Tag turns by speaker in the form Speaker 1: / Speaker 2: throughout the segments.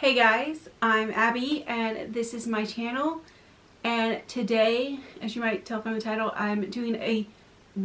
Speaker 1: Hey guys, I'm Abby and this is my channel, and today, as you might tell from the title, I'm doing a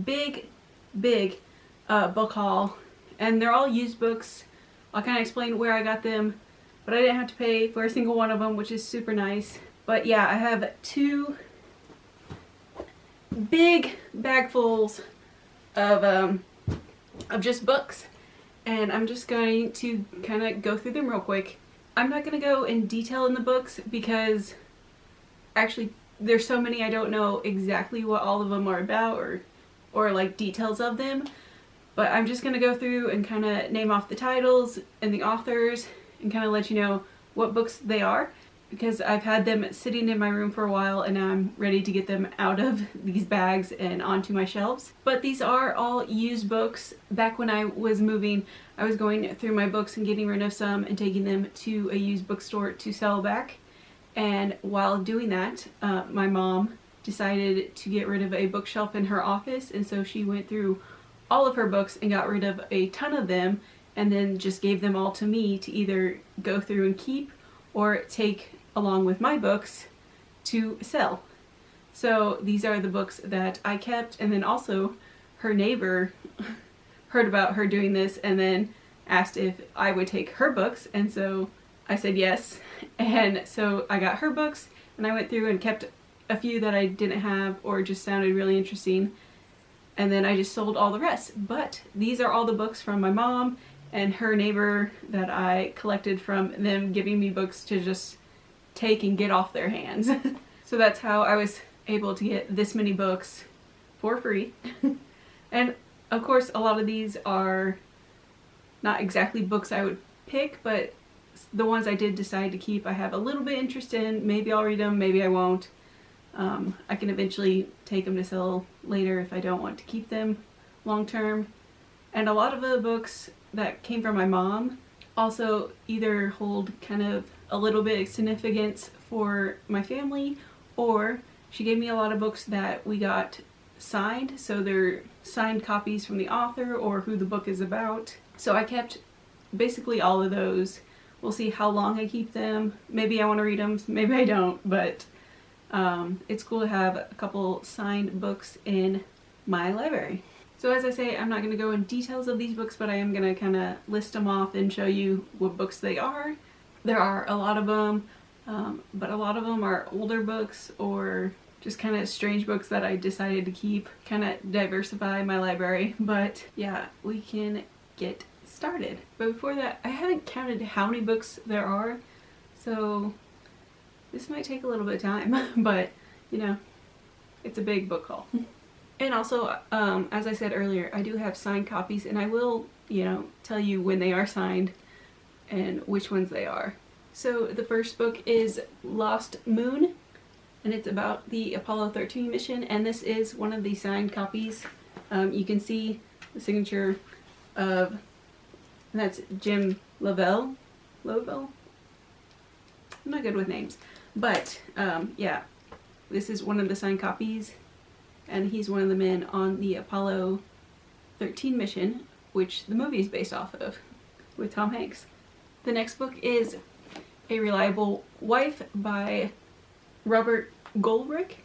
Speaker 1: big book haul, and they're all used books. I'll kind of explain where I got them, but I didn't have to pay for a single one of them, which is super nice. But yeah, I have two big bagfuls of just books, and I'm just going to kind of go through them real quick. I'm not going to go in detail in the books because actually there's so many I don't know exactly what all of them are about or like details of them, but I'm just going to go through and kind of name off the titles and the authors and kind of let you know what books they are, because I've had them sitting in my room for a while and now I'm ready to get them out of these bags and onto my shelves. But these are all used books. Back when I was moving, I was going through my books and getting rid of some and taking them to a used bookstore to sell back. And while doing that, my mom decided to get rid of a bookshelf in her office, and so she went through all of her books and got rid of a ton of them and then just gave them all to me to either go through and keep or take along with my books to sell. So these are the books that I kept, and then also her neighbor heard about her doing this and then asked if I would take her books, and so I said yes, and so I got her books and I went through and kept a few that I didn't have or just sounded really interesting, and then I just sold all the rest. But these are all the books from my mom and her neighbor that I collected from them giving me books to just take and get off their hands. So that's how I was able to get this many books for free. And of course a lot of these are not exactly books I would pick, but the ones I did decide to keep I have a little bit interest in. Maybe I'll read them, maybe I won't. I can eventually take them to sell later if I don't want to keep them long term. And a lot of the books that came from my mom also either hold kind of a little bit of significance for my family, or she gave me a lot of books that we got signed, so they're signed copies from the author or who the book is about. So I kept basically all of those. We'll see how long I keep them. Maybe I want to read them, maybe I don't, but it's cool to have a couple signed books in my library. So as I say, I'm not going to go in details of these books, but I am going to kind of list them off and show you what books they are. There are a lot of them, but a lot of them are older books or just kind of strange books that I decided to keep, kind of diversify my library. But yeah, we can get started. But before that, I haven't counted how many books there are, so this might take a little bit of time, but you know, it's a big book haul. And also, as I said earlier, I do have signed copies, and I will, you know, tell you when they are signed and which ones they are. So the first book is Lost Moon, and it's about the Apollo 13 mission, and this is one of the signed copies. You can see the signature of, and that's Jim Lovell. I'm not good with names, but yeah, this is one of the signed copies, and he's one of the men on the Apollo 13 mission, which the movie is based off of, with Tom Hanks. The next book is A Reliable Wife by Robert Goldrick.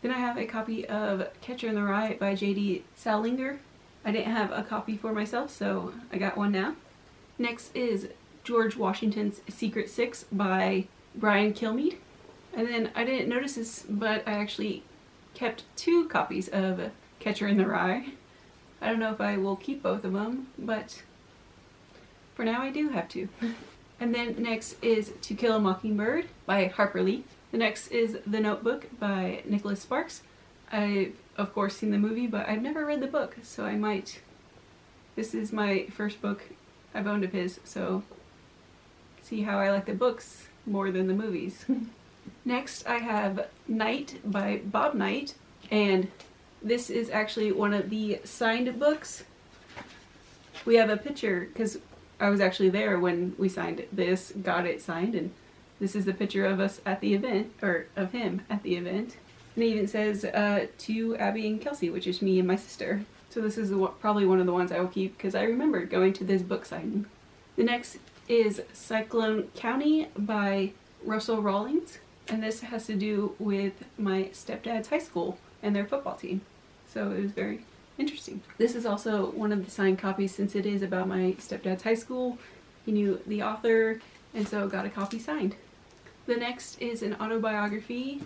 Speaker 1: Then I have a copy of Catcher in the Rye by J.D. Salinger. I didn't have a copy for myself, so I got one now. Next is George Washington's Secret Six by Brian Kilmeade. And then I didn't notice this, but I actually kept two copies of Catcher in the Rye. I don't know if I will keep both of them, but for now I do have two. And then next is To Kill a Mockingbird by Harper Lee. The next is The Notebook by Nicholas Sparks. I've of course seen the movie, but I've never read the book, so I might. This is my first book I've owned of his, so see how I like the books more than the movies. Next I have Night by Bob Knight, and this is actually one of the signed books. We have a picture, because I was actually there when we signed this, got it signed, and this is the picture of us at the event, or of him at the event. And it even says to Abby and Kelsey, which is me and my sister. So this is probably one of the ones I will keep because I remember going to this book signing. The next is Cyclone County by Russell Rawlings, and this has to do with my stepdad's high school and their football team. So it was very interesting. This is also one of the signed copies since it is about my stepdad's high school. He knew the author and so got a copy signed. The next is an autobiography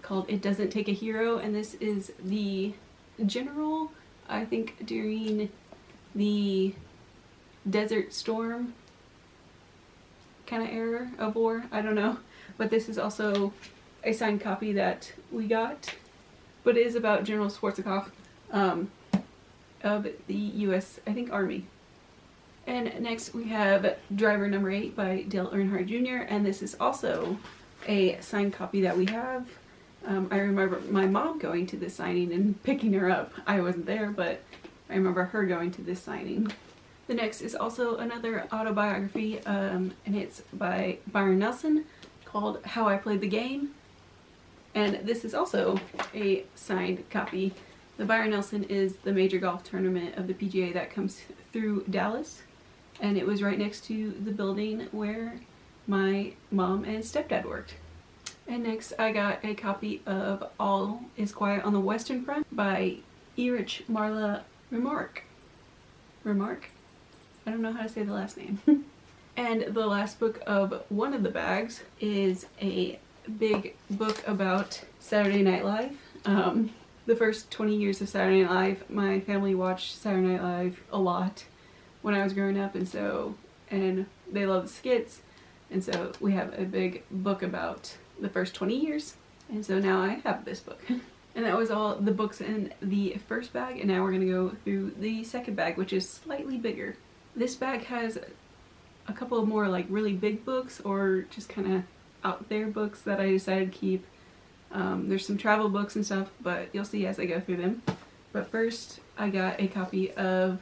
Speaker 1: called It Doesn't Take a Hero, and this is the general, I think, during the Desert Storm kind of era of war. I don't know. But this is also a signed copy that we got. But it is about General Schwarzkopf of the U.S., I think, Army. And next we have Driver Number 8 by Dale Earnhardt Jr. And this is also a signed copy that we have. I remember my mom going to this signing and picking her up. I wasn't there, but I remember her going to this signing. The next is also another autobiography, and it's by Byron Nelson, called How I Played the Game. And this is also a signed copy. The Byron Nelson is the major golf tournament of the PGA that comes through Dallas, and it was right next to the building where my mom and stepdad worked. And next I got a copy of All Is Quiet on the Western Front by Erich Marla Remarque. Remarque? I don't know how to say the last name. And the last book of one of the bags is a big book about Saturday Night Live. The first 20 years of Saturday Night Live, my family watched Saturday Night Live a lot when I was growing up, and they love the skits, and so we have a big book about the first 20 years, and so now I have this book. And that was all the books in the first bag, and now we're going to go through the second bag, which is slightly bigger. This bag has a couple of more like really big books or just kind of out there books that I decided to keep. There's some travel books and stuff, but you'll see as I go through them. But first I got a copy of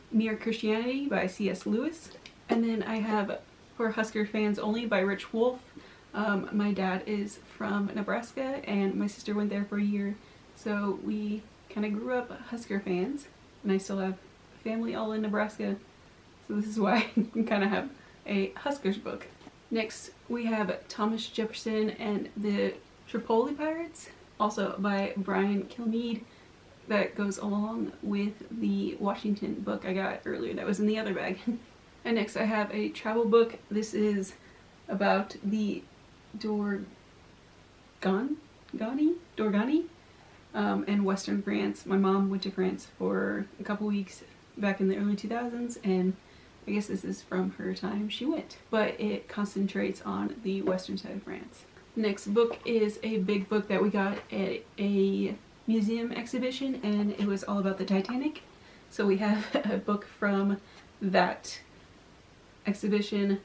Speaker 1: Mere Christianity by C.S. Lewis, and then I have For Husker Fans Only by Rich Wolf. My dad is from Nebraska and my sister went there for a year, so we kind of grew up Husker fans, and I still have family all in Nebraska, so this is why I kind of have a Huskers book. Next we have Thomas Jefferson and the Tripoli Pirates, also by Brian Kilmeade, that goes along with the Washington book I got earlier that was in the other bag. And next I have a travel book. This is about the Dordogne and Western France. My mom went to France for a couple weeks back in the early 2000s, and I guess this is from her time she went, but it concentrates on the western side of France. Next book is a big book that we got at a museum exhibition, and it was all about the Titanic. So we have a book from that exhibition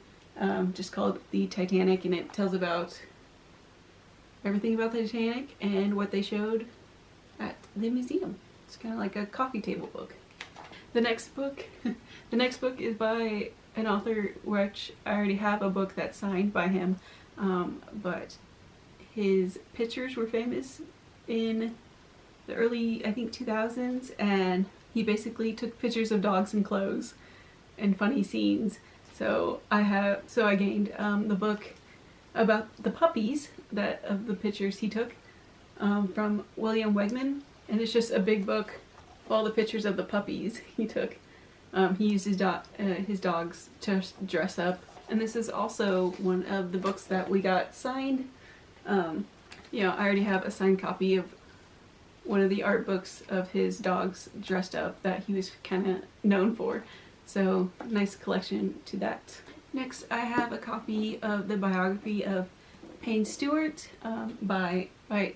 Speaker 1: just called The Titanic, and it tells about everything about the Titanic and what they showed at the museum. It's kind of like a coffee table book. The next book is by an author which I already have a book that's signed by him, but his pictures were famous in the early, I think, 2000s, and he basically took pictures of dogs and clothes and funny scenes. So I gained the book about the puppies of the pictures he took from William Wegman, and it's just a big book of all the pictures of the puppies he took. He used his dogs to dress up, and this is also one of the books that we got signed. You know, I already have a signed copy of one of the art books of his dogs dressed up that he was kind of known for. So nice collection to that. Next I have a copy of the biography of Payne Stewart by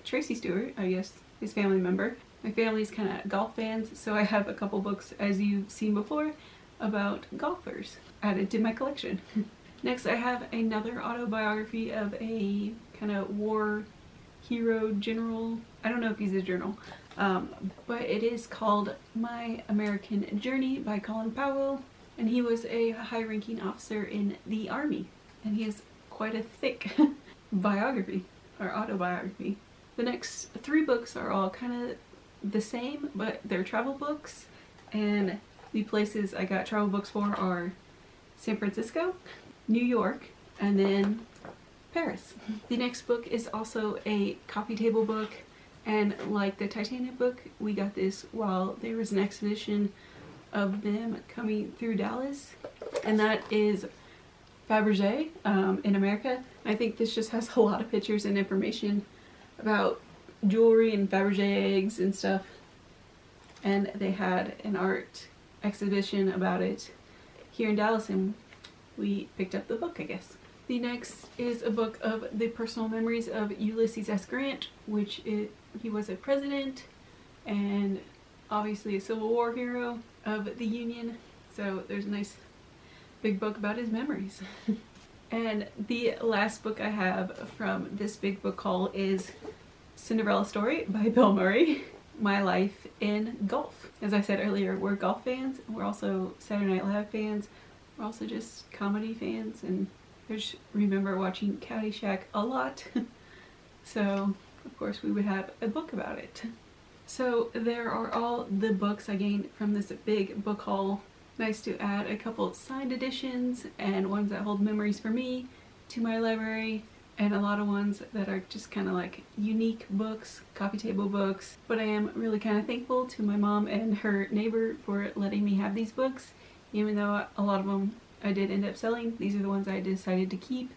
Speaker 1: Tracy Stewart, I guess his family member. My family's kind of golf fans, so I have a couple books, as you've seen before, about golfers added to my collection. Next I have another autobiography of a kind of war hero general. I don't know if he's a general, but it is called My American Journey by Colin Powell, and he was a high-ranking officer in the Army, and he has quite a thick biography, or autobiography. The next three books are all kind of the same, but they're travel books, and the places I got travel books for are San Francisco, New York, and then Paris. The next book is also a coffee table book, and like the Titanic book, we got this while there was an exhibition of them coming through Dallas, and that is Fabergé in America. I think this just has a lot of pictures and information about jewelry and Fabergé eggs and stuff, and they had an art exhibition about it here in Dallas, and we picked up the book, I guess. The next is a book of the personal memories of Ulysses S. Grant, which he was a president and obviously a Civil War hero of the Union. So there's a nice big book about his memories. And the last book I have from this big book haul is Cinderella Story by Bill Murray. My Life in Golf. As I said earlier, we're golf fans. We're also Saturday Night Live fans. We're also just comedy fans, and I just remember watching Caddyshack a lot. So of course we would have a book about it. So there are all the books I gained from this big book haul. Nice to add a couple of signed editions and ones that hold memories for me to my library, and a lot of ones that are just kind of like unique books, coffee table books. But I am really kind of thankful to my mom and her neighbor for letting me have these books, even though a lot of them I did end up selling. These are the ones I decided to keep.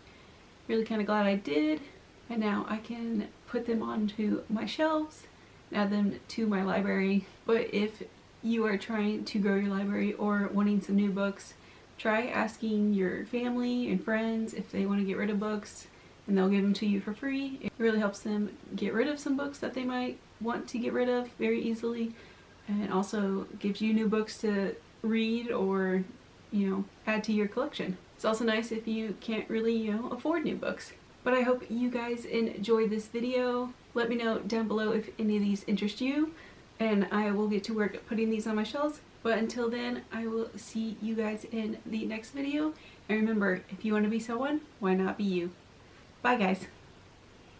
Speaker 1: Really kind of glad I did, and now I can put them onto my shelves, add them to my library. But if you are trying to grow your library or wanting some new books, try asking your family and friends if they want to get rid of books, and they'll give them to you for free. It really helps them get rid of some books that they might want to get rid of very easily, and also gives you new books to read or, you know, add to your collection. It's also nice if you can't really, you know, afford new books. But I hope you guys enjoyed this video. Let me know down below if any of these interest you, and I will get to work putting these on my shelves. But until then, I will see you guys in the next video. And remember, if you want to be someone, why not be you? Bye guys.